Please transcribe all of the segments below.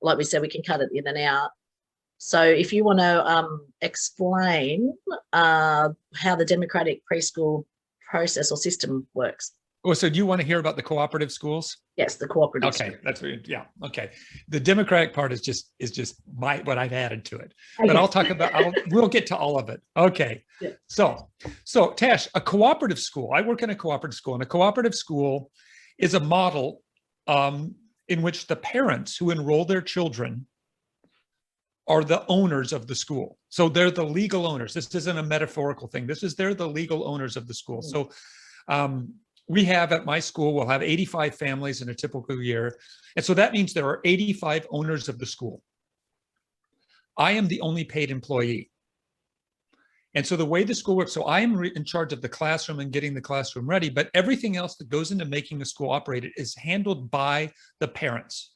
like we said, we can cut it in and out. So if you want to explain how the democratic preschool process or system works. Oh, so do you want to hear about the cooperative schools? Yes, the cooperative. Okay, school. That's what, yeah. Okay, the democratic part is just what I've added to it. Okay. But I'll talk about. We'll get to all of it. Okay. Yeah. So Tash, a cooperative school. I work in a cooperative school, and a cooperative school is a model in which the parents who enroll their children are the owners of the school. So they're the legal owners. This isn't a metaphorical thing. They're the legal owners of the school. So we have at my school, we'll have 85 families in a typical year. And so that means there are 85 owners of the school. I am the only paid employee. And so the way the school works, so I am in charge of the classroom and getting the classroom ready, but everything else that goes into making the school operated is handled by the parents.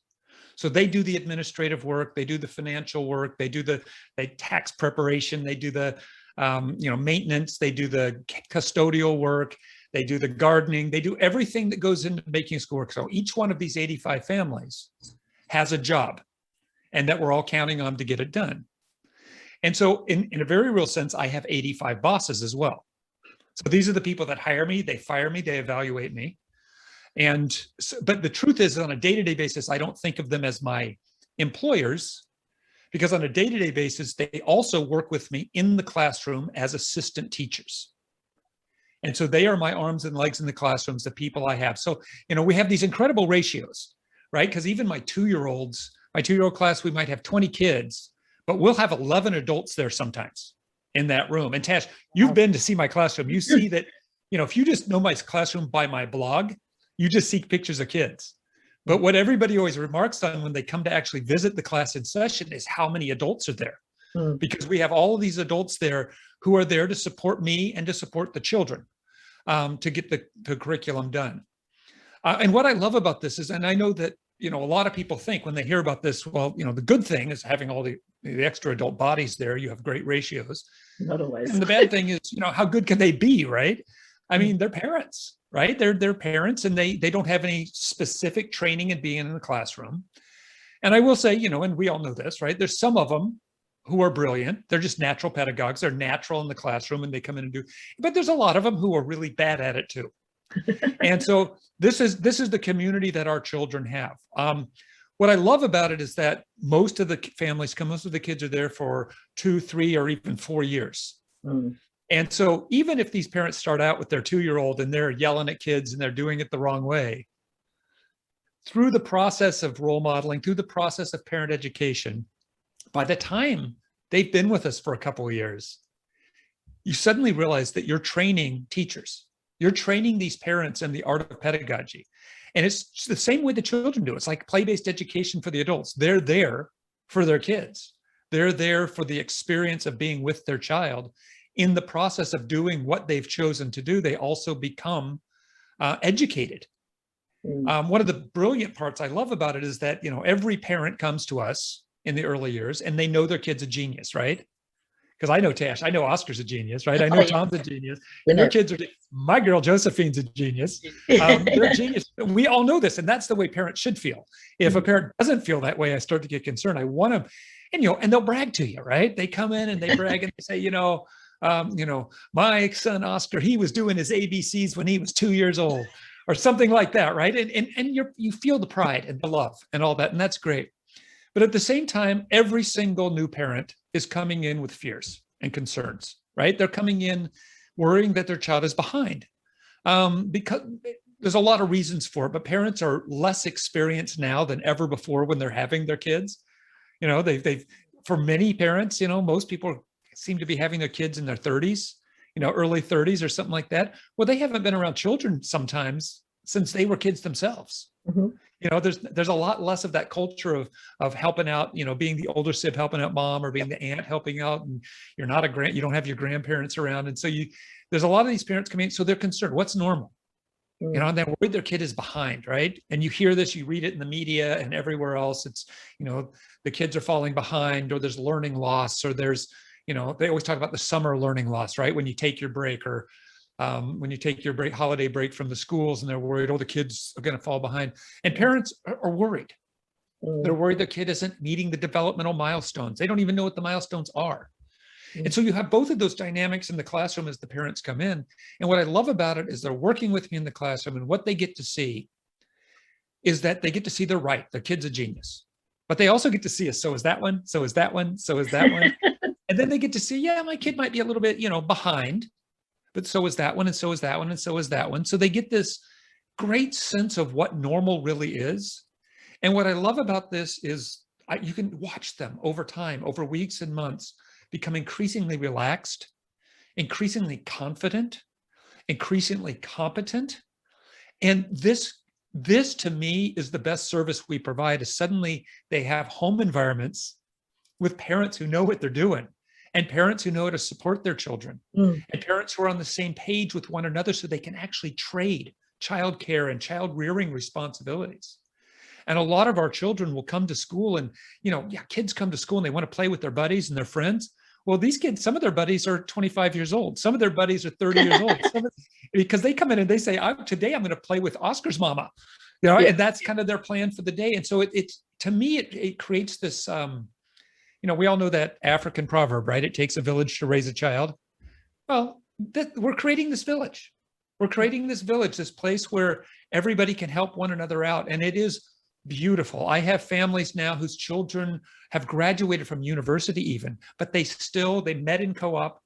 So they do the administrative work, they do the financial work, they tax preparation, they do the maintenance, they do the custodial work, they do the gardening, they do everything that goes into making school work. So each one of these 85 families has a job, and that we're all counting on to get it done. And so in a very real sense, I have 85 bosses as well. So these are the people that hire me, they fire me, they evaluate me. But the truth is, on a day-to-day basis, I don't think of them as my employers, because on a day-to-day basis, they also work with me in the classroom as assistant teachers. And so they are my arms and legs in the classrooms, the people I have. So, we have these incredible ratios, right? Because even my two-year-old class, we might have 20 kids, but we'll have 11 adults there sometimes in that room. And Tash, you've been to see my classroom. You see that, if you just know my classroom by my blog, you just see pictures of kids. But what everybody always remarks on when they come to actually visit the class in session is how many adults are there. Because we have all of these adults there who are there to support me and to support the children to get the curriculum done. And what I love about this is, and I know that, a lot of people think when they hear about this, well, the good thing is having all the extra adult bodies there, you have great ratios. Not always. And the bad thing is, how good can they be, right? I mean, they're parents, right? They're parents, and they don't have any specific training in being in the classroom. And I will say, and we all know this, right? There's some of them who are brilliant. They're just natural pedagogues. They're natural in the classroom, and they come in and do. But there's a lot of them who are really bad at it too. And so this is the community that our children have. What I love about it is that most of the kids are there for 2, 3, or even 4 years. And so even if these parents start out with their 2-year-old and they're yelling at kids and they're doing it the wrong way, through the process of role modeling, through the process of parent education, by the time they've been with us for a couple of years, you suddenly realize that you're training teachers. You're training these parents in the art of pedagogy. And it's the same way the children do. It's like play-based education for the adults. They're there for their kids. They're there for the experience of being with their child. In the process of doing what they've chosen to do, they also become educated. One of the brilliant parts I love about it is that, every parent comes to us in the early years and they know their kid's a genius, right? Because I know Tash, I know Oscar's a genius, right? I know Tom's a genius. Your kids are, my girl Josephine's a genius. They're a genius. We all know this, and that's the way parents should feel. If a parent doesn't feel that way, I start to get concerned. I want them, and they'll brag to you, right? They come in and they brag and they say, my son Oscar, he was doing his ABCs when he was 2 years old, or something like that, right? And you feel the pride and the love and all that, and that's great. But at the same time, every single new parent is coming in with fears and concerns, right? They're coming in worrying that their child is behind, because there's a lot of reasons for it, but parents are less experienced now than ever before when they're having their kids. They've for many parents, most people seem to be having their kids in their 30s, early 30s or something like that. Well, they haven't been around children sometimes since they were kids themselves. There's a lot less of that culture of helping out, being the older sib helping out mom, or being the aunt helping out, and you don't have your grandparents around. And so there's a lot of these parents coming in, so they're concerned, what's normal? And they're worried their kid is behind, right? And you hear this, you read it in the media and everywhere else. It's, the kids are falling behind, or there's learning loss, or there's, they always talk about the summer learning loss, right? When you take your break, or when you take your holiday break from the schools, and they're worried, the kids are going to fall behind. And parents are worried. They're Mm, worried their kid isn't meeting the developmental milestones. They don't even know what the milestones are. And mm, so you have both of those dynamics in the classroom as the parents come in. And what I love about it is they're working with me in the classroom, and what they get to see is that they get to see they're right. Their kid's a genius. But they also get to see, so is that one, so is that one, so is that one. And then they get to see, yeah, my kid might be a little bit, behind, but so is that one, and so is that one, and so is that one. So they get this great sense of what normal really is. And what I love about this is you can watch them over time, over weeks and months, become increasingly relaxed, increasingly confident, increasingly competent. And this to me is the best service we provide, is suddenly they have home environments with parents who know what they're doing, and parents who know how to support their children, mm. and parents who are on the same page with one another, so they can actually trade childcare and child rearing responsibilities. And a lot of our children will come to school and, kids come to school and they want to play with their buddies and their friends. Well, these kids, some of their buddies are 25 years old. Some of their buddies are 30 years old. Because they come in and they say, today I'm going to play with Oscar's mama. Yeah. And that's kind of their plan for the day. And so it's to me, it creates this, we all know that African proverb, right? It takes a village to raise a child. Well, we're creating this village. We're creating this village, this place where everybody can help one another out. And it is beautiful. I have families now whose children have graduated from university even, but they met in co-op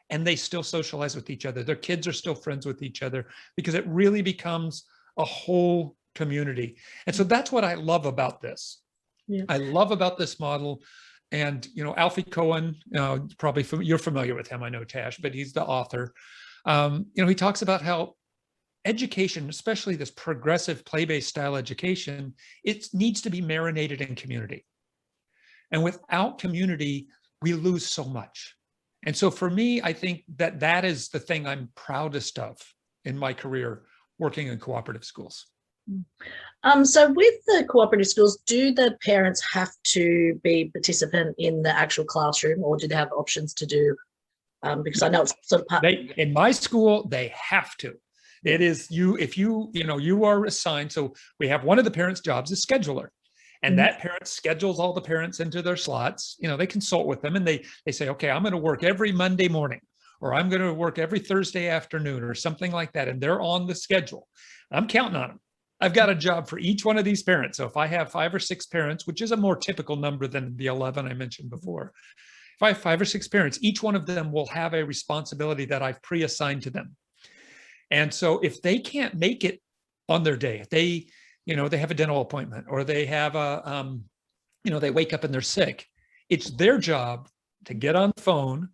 and they still socialize with each other. Their kids are still friends with each other, because it really becomes a whole community. And so that's what I love about this. Yeah. I love about this model. And, Alfie Cohen, probably you're familiar with him, I know, Tash, but he's the author. He talks about how education, especially this progressive play-based style education, it needs to be marinated in community. And without community, we lose so much. And so for me, I think that is the thing I'm proudest of in my career working in cooperative schools. So with the cooperative schools, do the parents have to be participant in the actual classroom, or do they have options to do? Because I know it's sort of part. In my school, they have to. It is if you are assigned. So we have one of the parents' jobs is scheduler, and that parent schedules all the parents into their slots. They consult with them and they say, okay, I'm going to work every Monday morning, or I'm going to work every Thursday afternoon, or something like that. And they're on the schedule. I'm counting on them. I've got a job for each one of these parents. So if I have 5 or 6 parents, which is a more typical number than the 11 I mentioned before, if I have 5 or 6 parents, each one of them will have a responsibility that I've pre-assigned to them. And so if they can't make it on their day, they have a dental appointment, or they have they wake up and they're sick, it's their job to get on the phone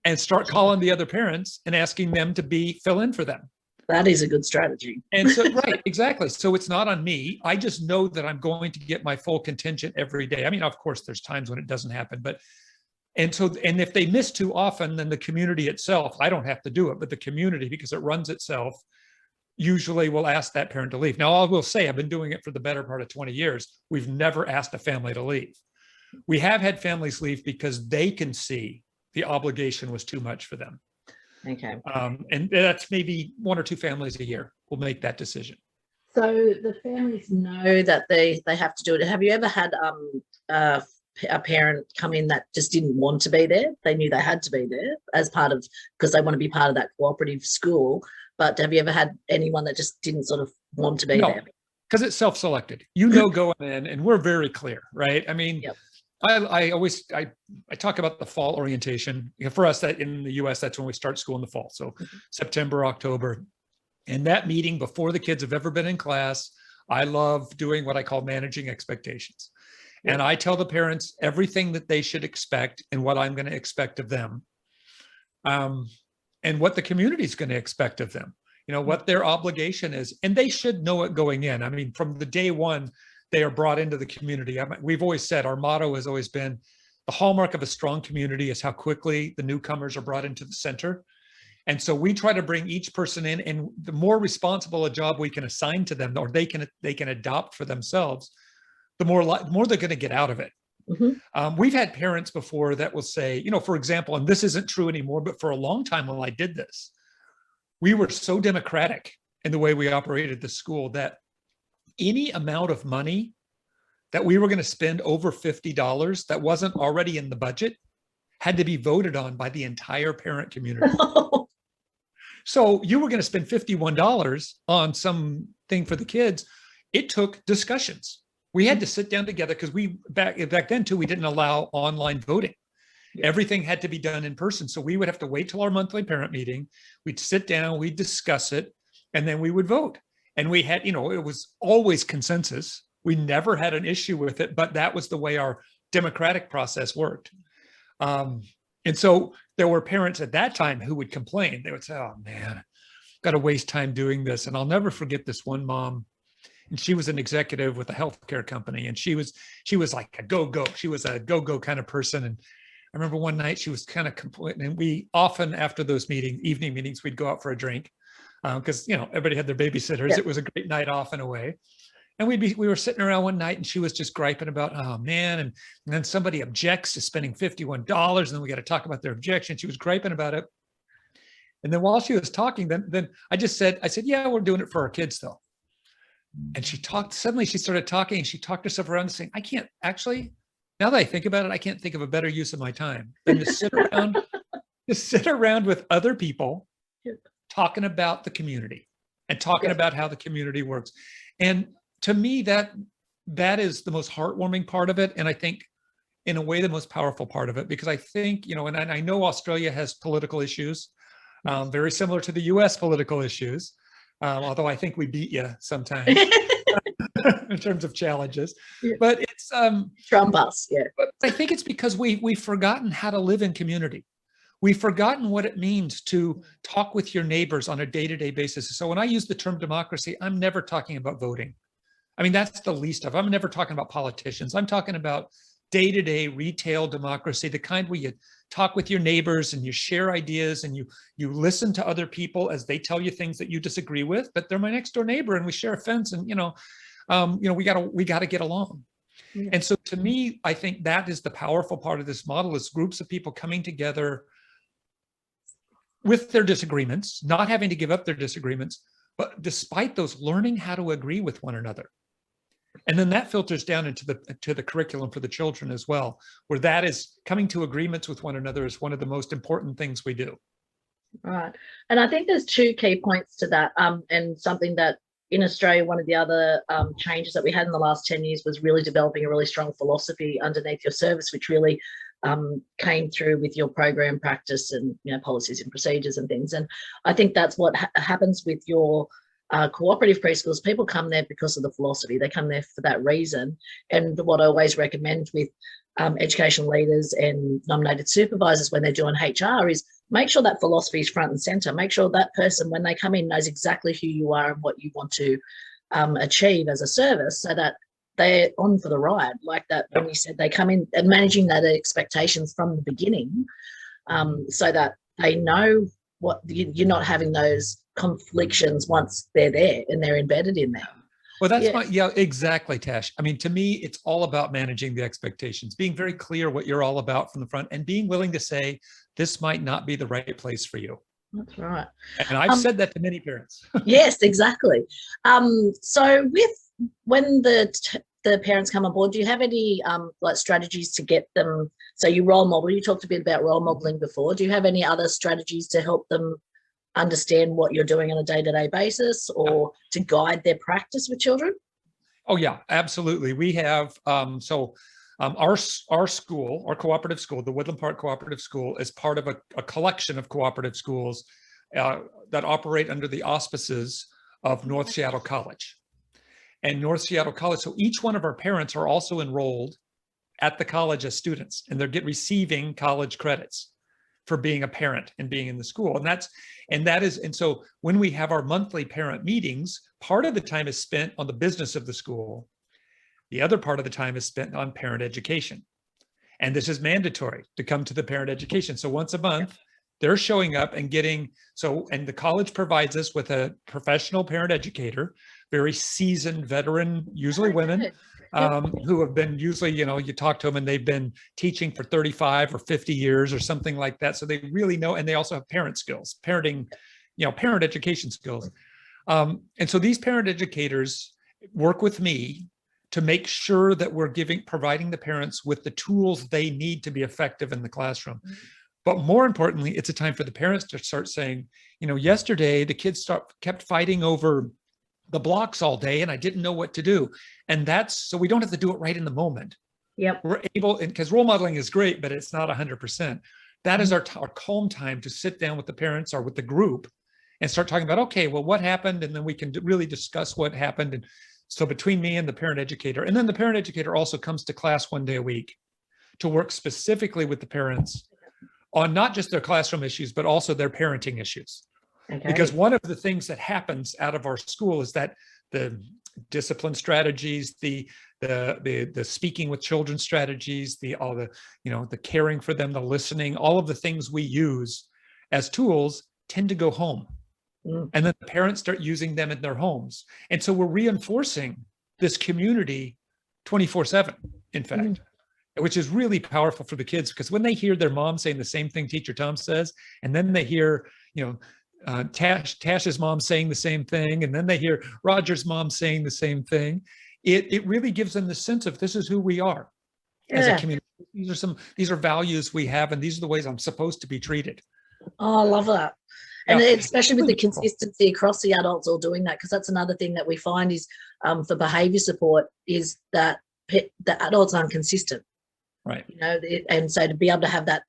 and start calling the other parents and asking them to fill in for them. That is a good strategy. And so, right, exactly. So it's not on me. I just know that I'm going to get my full contingent every day. I mean, of course, there's times when it doesn't happen, and if they miss too often, then the community itself, I don't have to do it, but the community, because it runs itself, usually will ask that parent to leave. Now, I will say, I've been doing it for the better part of 20 years. We've never asked a family to leave. We have had families leave because they can see the obligation was too much for them. Okay. And that's maybe 1 or 2 families a year will make that decision. So the families know that they have to do it. Have you ever had a parent come in that just didn't want to be there? They knew they had to be there as part of, because they want to be part of that cooperative school. But have you ever had anyone that just didn't sort of want to be there? Because it's self-selected. Going in, and we're very clear, right? I mean, yep. I always talk about the fall orientation. For us, that in the US, that's when we start school in the fall. So September, October. And that meeting before the kids have ever been in class, I love doing what I call managing expectations. Yep. And I tell the parents everything that they should expect and what I'm going to expect of them. And what the community is going to expect of them, what their obligation is. And they should know it going in. I mean, from the day one, they are brought into the community. We've always said, our motto has always been, the hallmark of a strong community is how quickly the newcomers are brought into the center. And so we try to bring each person in, and the more responsible a job we can assign to them, or they can adopt for themselves, the more they're going to get out of it. Mm-hmm. We've had parents before that will say, for example, and this isn't true anymore, but for a long time when I did this, we were so democratic in the way we operated the school that any amount of money that we were going to spend over $50 that wasn't already in the budget had to be voted on by the entire parent community. So you were going to spend $51 on something for the kids. It took discussions. We had to sit down together because we back then too, we didn't allow online voting. Everything had to be done in person. So we would have to wait till our monthly parent meeting. We'd sit down, we'd discuss it, and then we would vote. And we had, it was always consensus. We never had an issue with it, but that was the way our democratic process worked. And so there were parents at that time who would complain. They would say, oh man, got to waste time doing this. And I'll never forget this one mom. And she was an executive with a healthcare company. And she was like a go-go. She was a go-go kind of person. And I remember one night she was kind of complaining. And we often, after those evening meetings, we'd go out for a drink because, everybody had their babysitters. Yeah. It was a great night off in a way. And we were sitting around one night and she was just griping about, oh man. And then somebody objects to spending $51. And then we got to talk about their objection. She was griping about it. And then while she was talking, then I said, yeah, we're doing it for our kids though. And suddenly she started talking and she talked herself around and saying, I can't actually, now that I think about it, I can't think of a better use of my time than to sit around with other people talking about the community and talking about how the community works. And to me, that is the most heartwarming part of it. And I think in a way, the most powerful part of it, because I think, and I know Australia has political issues, very similar to the US political issues. Although I think we beat you sometimes in terms of challenges, but it's Trump us, yeah. But I think it's because we've forgotten how to live in community. We've forgotten what it means to talk with your neighbors on a day-to-day basis. So when I use the term democracy, I'm never talking about voting. I mean, that's the least of. I'm never talking about politicians. I'm talking about day-to-day retail democracy, the kind where you talk with your neighbors and you share ideas and you listen to other people as they tell you things that you disagree with, but they're my next door neighbor and we share a fence and, we gotta get along. Yeah. And so to me, I think that is the powerful part of this model is groups of people coming together with their disagreements, not having to give up their disagreements, but despite those, learning how to agree with one another. And then that filters down into the curriculum for the children as well, where that is coming to agreements with one another is one of the most important things we do. Right. And I think there's two key points to that. And something that in Australia, one of the other changes that we had in the last 10 years was really developing a really strong philosophy underneath your service, which really came through with your program practice and policies and procedures and things. And I think that's what happens with your cooperative preschools. People come there because of the philosophy. They come there for that reason. And what I always recommend with education leaders and nominated supervisors when they're doing HR is make sure that philosophy is front and center. Make sure that person, when they come in, knows exactly who you are and what you want to achieve as a service, so that they're on for the ride. Like that, when you said they come in and managing that expectations from the beginning, so that they know what you're not having those conflictions once they're there and they're embedded in there. Well, that's exactly, Tash. I mean, to me, it's all about managing the expectations, being very clear what you're all about from the front and being willing to say, this might not be the right place for you. That's right. And I've said that to many parents. Yes, exactly. So when the parents come on board, do you have any strategies to get them? So you role model, you talked a bit about role modeling before. Do you have any other strategies to help them understand what you're doing on a day-to-day basis or to guide their practice with children? Oh yeah, absolutely. We have, our school, our cooperative school, the Woodland Park Cooperative School, is part of a collection of cooperative schools that operate under the auspices of North Seattle College. And North Seattle College, so each one of our parents are also enrolled at the college as students, and they're receiving college credits for being a parent and being in the school. And so when we have our monthly parent meetings, part of the time is spent on the business of the school. The other part of the time is spent on parent education. And this is mandatory to come to the parent education. So once a month, they're showing up and and the college provides us with a professional parent educator, very seasoned veteran, usually women, who have been usually, you talk to them and they've been teaching for 35 or 50 years or something like that. So they really know, and they also have parent skills, parent education skills. And so these parent educators work with me to make sure that we're providing the parents with the tools they need to be effective in the classroom. But more importantly, it's a time for the parents to start saying, yesterday the kids kept fighting over the blocks all day and I didn't know what to do. And so we don't have to do it right in the moment. Yep. We're able, because role modeling is great, but it's not 100%. That is our calm time to sit down with the parents or with the group and start talking about, okay, well, what happened? And then we can really discuss what happened. And so between me and the parent educator, and then the parent educator also comes to class 1 day a week to work specifically with the parents on not just their classroom issues, but also their parenting issues. Okay. Because one of the things that happens out of our school is that the discipline strategies, the speaking with children strategies, the caring for them, the listening, all of the things we use as tools tend to go home. And then the parents start using them in their homes. And so we're reinforcing this community 24/7, in fact, which is really powerful for the kids, because when they hear their mom saying the same thing Teacher Tom says, and then they hear, Tash's mom saying the same thing, and then they hear Roger's mom saying the same thing, it really gives them the sense of, this is who we are as a community. These are values we have, and these are the ways I'm supposed to be treated. Oh, I love that. And especially with the consistency across the adults all doing that, because that's another thing that we find is for behavior support is that the adults aren't consistent. Right. And so to be able to have that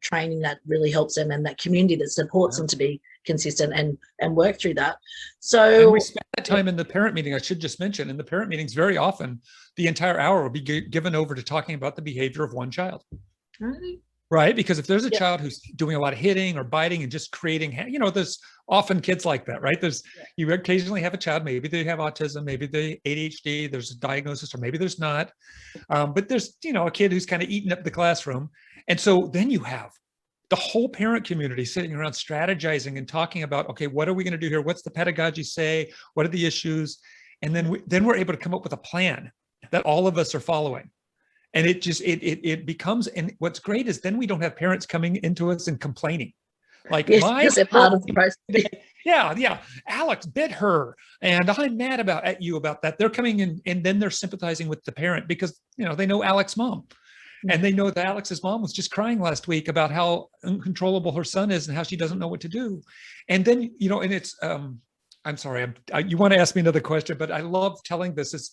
training that really helps them, and that community that supports them to be consistent and work through that. So and we spend that time in the parent meeting. I should just mention, in the parent meetings, very often the entire hour will be given over to talking about the behavior of one child. Right? Because if there's a child who's doing a lot of hitting or biting and just creating, there's often kids like that, right? You occasionally have a child, maybe they have autism, maybe they ADHD, there's a diagnosis, or maybe there's not. But there's, a kid who's kind of eating up the classroom. And so then you have the whole parent community sitting around strategizing and talking about, okay, what are we going to do here? What's the pedagogy say? What are the issues? And then we're able to come up with a plan that all of us are following. And it becomes, and what's great is then we don't have parents coming into us and complaining. Like, they're part of the process. Yeah. Alex bit her, and I'm mad at you about that. They're coming in, and then they're sympathizing with the parent because, they know Alex's mom. And they know that Alex's mom was just crying last week about how uncontrollable her son is and how she doesn't know what to do. And then, and it's, I'm sorry, you want to ask me another question, but I love telling this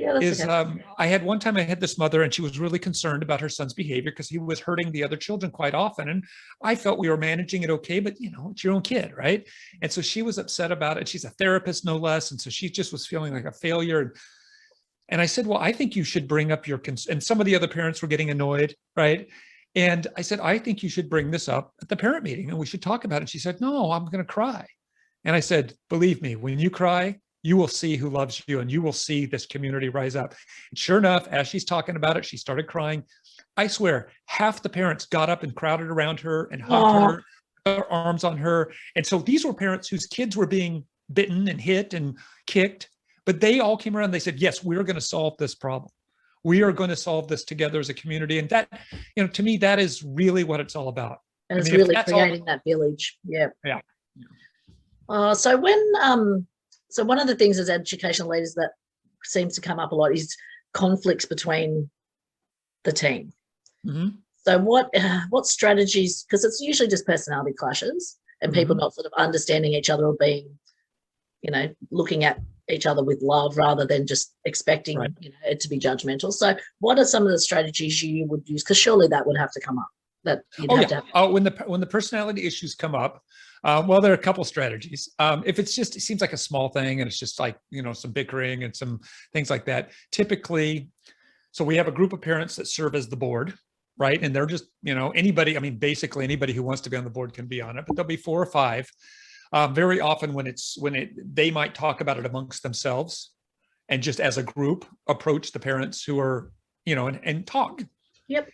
I had one time I had this mother, and she was really concerned about her son's behavior because he was hurting the other children quite often. And I felt we were managing it okay, but it's your own kid, right? And so she was upset about it. She's a therapist, no less. And so she just was feeling like a failure. And I said, well, I think you should bring up and some of the other parents were getting annoyed, right? And I said, I think you should bring this up at the parent meeting and we should talk about it. And she said, no, I'm going to cry. And I said, believe me, when you cry, you will see who loves you, and you will see this community rise up. And sure enough, as she's talking about it, she started crying. I swear, half the parents got up and crowded around her and hugged her, put their arms on her. And so these were parents whose kids were being bitten and hit and kicked, but they all came around. They said, yes, we're going to solve this problem. We are going to solve this together as a community. And that, to me, that is really what it's all about. And it's really creating that village. Yeah. So one of the things as educational leaders that seems to come up a lot is conflicts between the team. So what strategies, because it's usually just personality clashes and people not sort of understanding each other or being, looking at each other with love rather than just expecting it to be judgmental. So what are some of the strategies you would use? Because surely that would have to come up. That you'd have to have. When the personality issues come up, well, there are a couple strategies. If it seems like a small thing and it's just like, some bickering and some things like that, typically, so we have a group of parents that serve as the board, right? And they're just, anybody, basically anybody who wants to be on the board can be on it, but there'll be 4 or 5. Very often they might talk about it amongst themselves and just as a group approach the parents who are, and talk. Yep.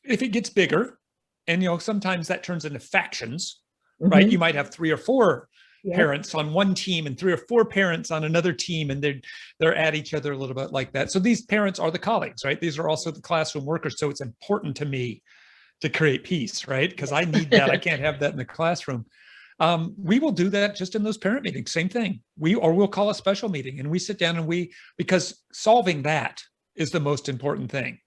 If it gets bigger, and sometimes that turns into factions, right? You might have 3 or 4 parents on one team and 3 or 4 parents on another team, and they're at each other a little bit like that. So these parents are the colleagues, right? These are also the classroom workers. So it's important to me to create peace, right? Because I need that. I can't have that in the classroom. We will do that just in those parent meetings. Same thing. We'll call a special meeting and we sit down and because solving that is the most important thing.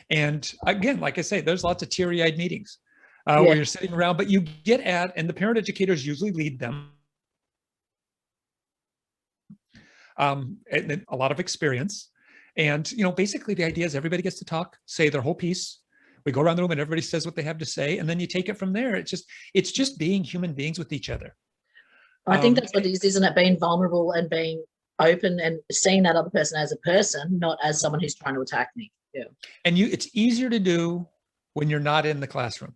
And again, like I say, there's lots of teary-eyed meetings where you're sitting around, but you get at, and the parent educators usually lead them. And a lot of experience. And, basically the idea is everybody gets to talk, say their whole piece. We go around the room and everybody says what they have to say. And then you take it from there. It's just being human beings with each other. I think that's what it is, isn't it? Being vulnerable and being open and seeing that other person as a person, not as someone who's trying to attack me. Yeah. And it's easier to do when you're not in the classroom.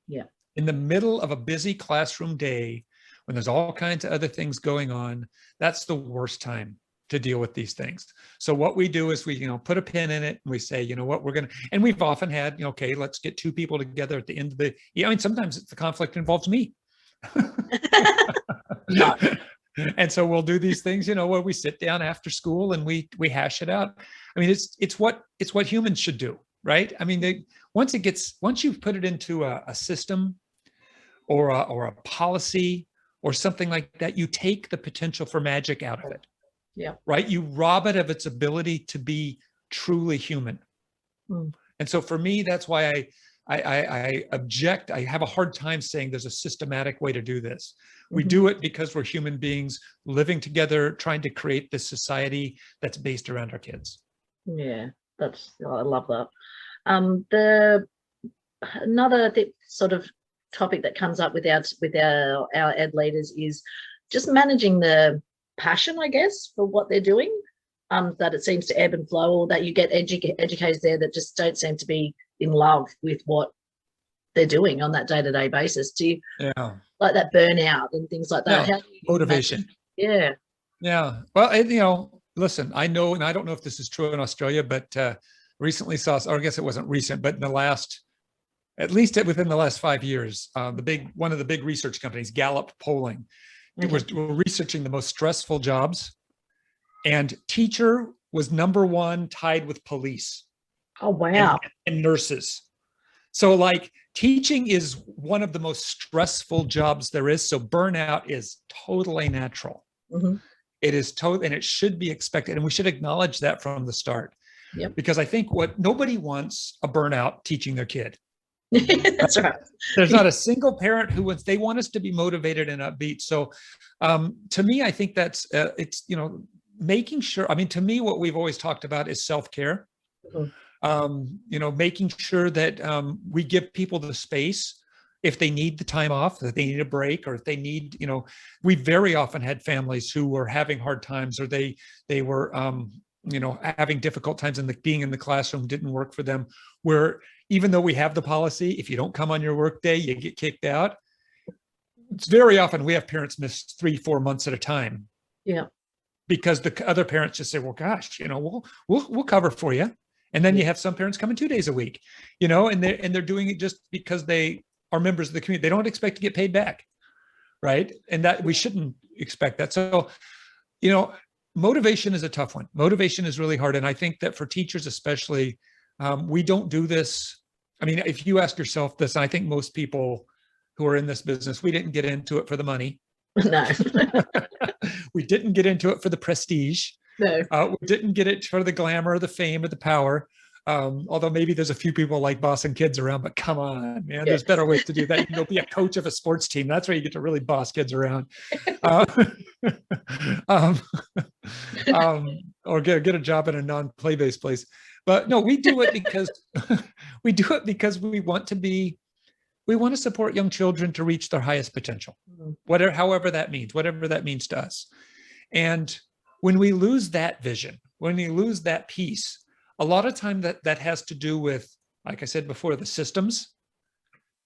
Yeah. In the middle of a busy classroom day, when there's all kinds of other things going on, that's the worst time to deal with these things. So what we do is we, put a pin in it and we say, you know what, and we've often had, okay, let's get two people together at the end of sometimes the conflict involves me. And so we'll do these things, where we sit down after school and we hash it out. I mean, it's what humans should do, right? I mean, once you've put it into a system or a policy or something like that, you take the potential for magic out of it. Yeah. Right. You rob it of its ability to be truly human. And so for me, that's why I object. I have a hard time saying there's a systematic way to do this. We do it because we're human beings living together, trying to create this society that's based around our kids. Yeah, I love that. Another sort of topic that comes up with our ed leaders is just managing the passion, I guess, for what they're doing, that it seems to ebb and flow, or that you get educators there that just don't seem to be in love with what they're doing on that day-to-day basis. Do you like that burnout and things like that? Yeah. Motivation. Yeah. Well, listen, I know, and I don't know if this is true in Australia, but recently saw, or I guess it wasn't recent, but at least within the last 5 years, one of the big research companies, Gallup polling, we're researching the most stressful jobs, and teacher was number one, tied with police. Oh, wow. And nurses. So teaching is one of the most stressful jobs there is. So burnout is totally natural. It is and it should be expected. And we should acknowledge that from the start. Yep. Because I think nobody wants a burnout teaching their kid. That's right. There's not a single parent who they want us to be motivated and upbeat. So to me, I think that's, it's, making sure, to me, what we've always talked about is self-care. Making sure that we give people the space if they need the time off, that they need a break, or if they need, we very often had families who were having hard times, or they were, having difficult times, and being in the classroom didn't work for them, where even though we have the policy, if you don't come on your work day, you get kicked out. It's very often we have parents miss 3-4 months at a time. Yeah. Because the other parents just say, well, gosh, we'll cover for you. And then you have some parents coming 2 days a week, and they're doing it just because they are members of the community. They don't expect to get paid back. Right. And that we shouldn't expect that. So, motivation is a tough one. Motivation is really hard. And I think that for teachers, especially, we don't do this. If you ask yourself this, and I think most people who are in this business, we didn't get into it for the money. No. We didn't get into it for the prestige. No. We didn't get it for the glamour, the fame, or the power. Although maybe there's a few people like bossing kids around, but come on, man, there's better ways to do that. You can go be a coach of a sports team. That's where you get to really boss kids around. Or get a job in a non-play-based place. But no, we do it because we want to support young children to reach their highest potential, however that means to us. And when we lose that vision, when we lose that piece, a lot of time that has to do with, like I said before, the systems.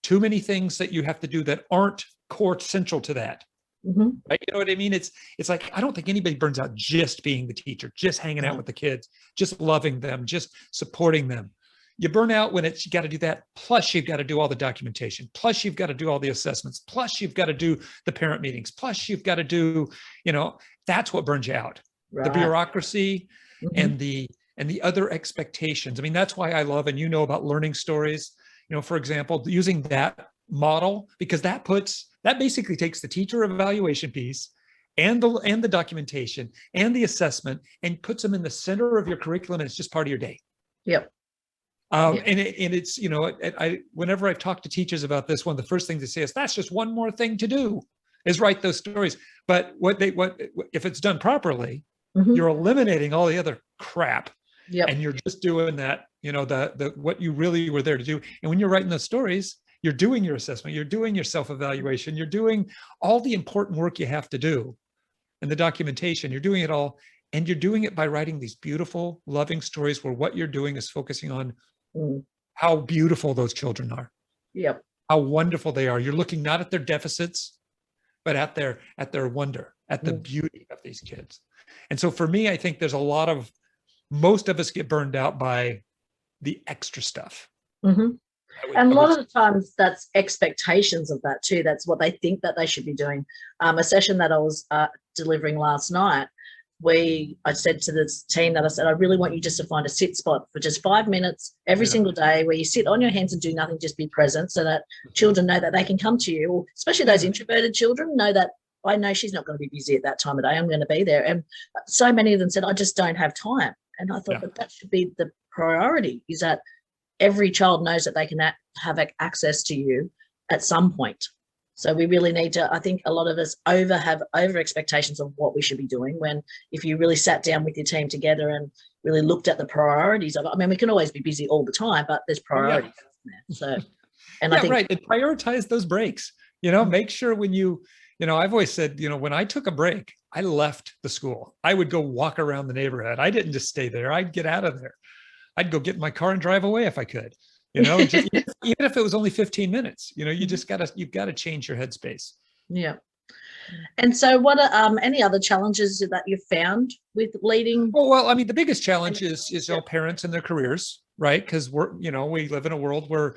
Too many things that you have to do that aren't core central to that. Right? You know what I mean? It's like, I don't think anybody burns out just being the teacher, just hanging out with the kids, just loving them, just supporting them. You burn out when you got to do that. Plus you've got to do all the documentation. Plus you've got to do all the assessments. Plus you've got to do the parent meetings. Plus you've got to do, that's what burns you out. Right. The bureaucracy and the other expectations. That's why I love, and about learning stories, for example, using that model, because that puts That basically takes the teacher evaluation piece and the documentation and the assessment and puts them in the center of your curriculum, and it's just part of your day. Yep. And it's, you know, whenever I've talked to teachers about this, one of the first things they say is, that's just one more thing to do, is write those stories. But if it's done properly, you're eliminating all the other crap. Yep. And you're just doing that, you know, what you really were there to do. And when you're writing those stories, you're doing your assessment, you're doing your self-evaluation, you're doing all the important work you have to do, and the documentation, you're doing it all. And you're doing it by writing these beautiful, loving stories where what you're doing is focusing on how beautiful those children are. Yep. How wonderful they are. You're looking not at their deficits, but at their wonder, at the beauty of these kids. And so for me, I think there's most of us get burned out by the extra stuff. And a lot of the times that's expectations of that too. That's what they think that they should be doing. A session that I was delivering last night, I said to the team that I said, I really want you just to find a sit spot for just 5 minutes every single day where you sit on your hands and do nothing, just be present, so that children know that they can come to you, or especially those introverted children know that I know she's not going to be busy at that time of day. I'm going to be there. And so many of them said, I just don't have time. And I thought that should be the priority, is that every child knows that they can have access to you at some point. So we really need to, I think a lot of us have over expectations of what we should be doing, when if you really sat down with your team together and really looked at the priorities of it. I mean, we can always be busy all the time, but there's priorities. So, and I think and prioritize those breaks, you know, make sure when I've always said, you know, when I took a break, I left the school. I would go walk around the neighborhood. I didn't just stay there. I'd get out of there. I'd go get in my car and drive away if I could. You know, just, even if it was only 15 minutes, you know, you've got to change your headspace. Yeah. And so what are any other challenges that you've found with leading? Oh, well, I mean, the biggest challenge is all parents and their careers, right? Because we live in a world where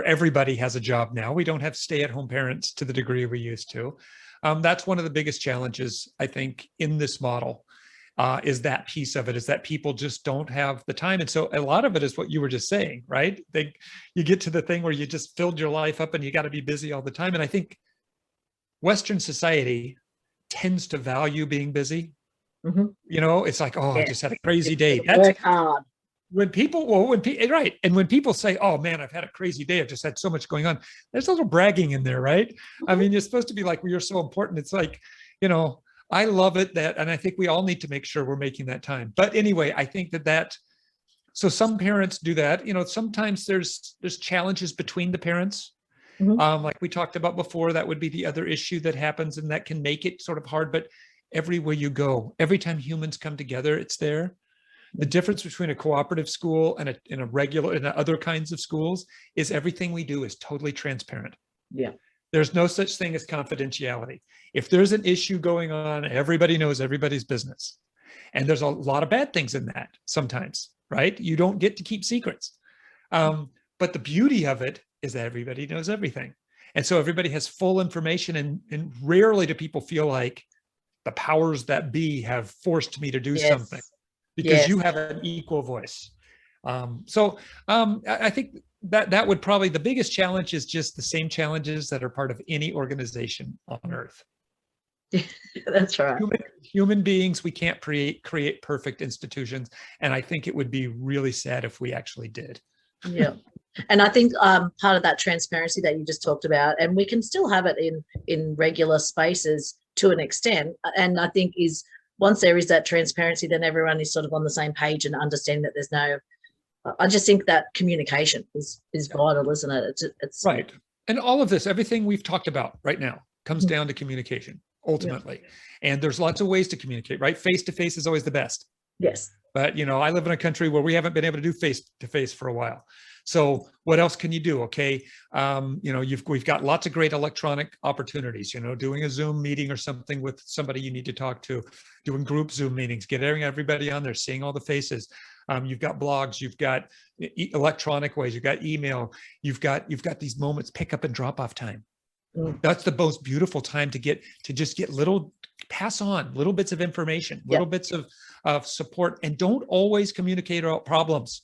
everybody has a job now. We don't have stay-at-home parents to the degree we used to. That's one of the biggest challenges, I think, in this model. Is that piece of it, is that people just don't have the time. And so a lot of it is what you were just saying, right? You get to the thing where you just filled your life up and you got to be busy all the time. And I think Western society tends to value being busy. You know, it's like, I just had a crazy day. Work hard. When people, right. And when people say, oh man, I've had a crazy day, I've just had so much going on, there's a little bragging in there, right? I mean, you're supposed to be like, well, you're so important. It's like, you know, I love it and I think we all need to make sure we're making that time. But anyway, I think so some parents do that. You know, sometimes there's challenges between the parents. Like we talked about before, that would be the other issue that happens, and that can make it sort of hard. But everywhere you go, every time humans come together, it's there. The difference between a cooperative school and other kinds of schools is everything we do is totally transparent. Yeah. There's no such thing as confidentiality. If there's an issue going on, everybody knows everybody's business. And there's a lot of bad things in that sometimes, right? You don't get to keep secrets. But the beauty of it is that everybody knows everything. And so everybody has full information, and rarely do people feel like the powers that be have forced me to do something, because you have an equal voice. I think that would probably, the biggest challenge is just the same challenges that are part of any organization on earth. That's right. Human beings, we can't create perfect institutions. And I think it would be really sad if we actually did. Yeah. And I think part of that transparency that you just talked about, and we can still have it in regular spaces to an extent. And I think once there is that transparency, then everyone is sort of on the same page and understanding that there's no, I just think that communication is vital, isn't it? It's right. And all of this, everything we've talked about right now comes down to communication ultimately. And there's lots of ways to communicate, right? Face-to-face is always the best. Yes. But, you know, I live in a country where we haven't been able to do face-to-face for a while. So what else can you do? Okay. You know, we've got lots of great electronic opportunities, you know, doing a Zoom meeting or something with somebody you need to talk to, doing group Zoom meetings, getting everybody on there, seeing all the faces. You've got blogs, you've got electronic ways, you've got email, you've got these moments, pick up and drop off time. That's the most beautiful time to just get pass on little bits of information, little bits of support, and don't always communicate about problems.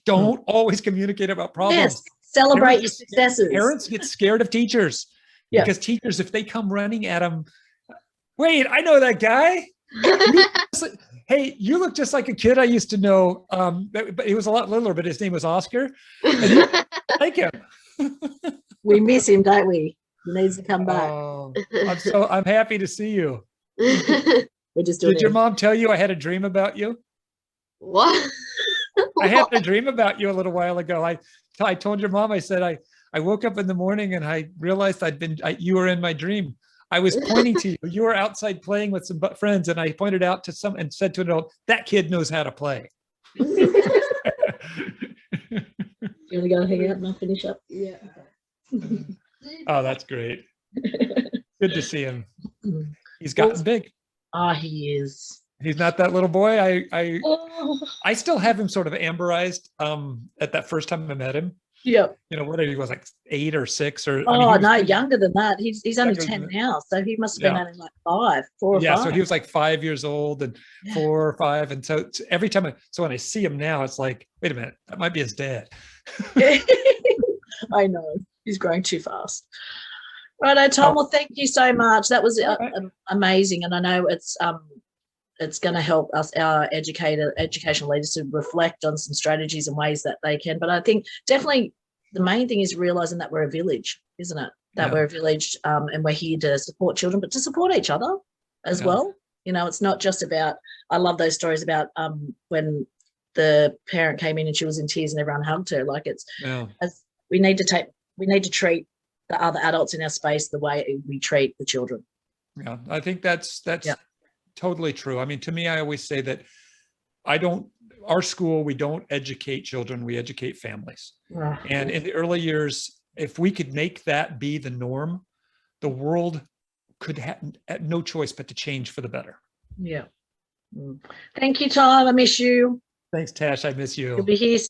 Don't always communicate about problems. Yes. Celebrate your successes. Parents get scared of teachers. Yeah. Because teachers, if they come running at them, wait, I know that guy. Hey, you look just like a kid I used to know. But he was a lot littler, but his name was Oscar. And you like him. We miss him, don't we? He needs to come back. I'm happy to see you. We're just doing Did your mom tell you I had a dream about you? What? I had a dream about you a little while ago. I told your mom, I said, I woke up in the morning and I realized you were in my dream. I was pointing to you. You were outside playing with some friends, and I pointed out to some and said to an adult, that kid knows how to play. You want to go hang out and I'll finish up? Yeah. Oh, that's great. Good to see him. He's gotten big. Oh, he is. He's not that little boy. Oh. I still have him sort of amberized at that first time I met him. Yep. You know, what he was like 8 or 6 or. Oh, no, younger than that. He's only 10 now. So he must have been only like 4 or 5. Yeah, so he was like 5 years old and 4 or 5. And so every time when I see him now, it's like, wait a minute, that might be his dad. I know. He's growing too fast. Right, Tom, well, thank you so much. That was amazing. And I know it's going to help us, our educational leaders, to reflect on some strategies and ways that they can. But I think definitely the main thing is realizing that we're a village, isn't it? That we're a village and we're here to support children, but to support each other as well. You know, it's not just about, I love those stories about when the parent came in and she was in tears and everyone hugged her. Like we need to treat the other adults in our space the way we treat the children. Yeah, I think that's totally true. I mean, to me, I always say that our school, we don't educate children, we educate families. And in the early years, if we could make that be the norm, the world could have no choice but to change for the better. Yeah. Thank you, Tom. I miss you. Thanks, Tash. I miss you. You'll be here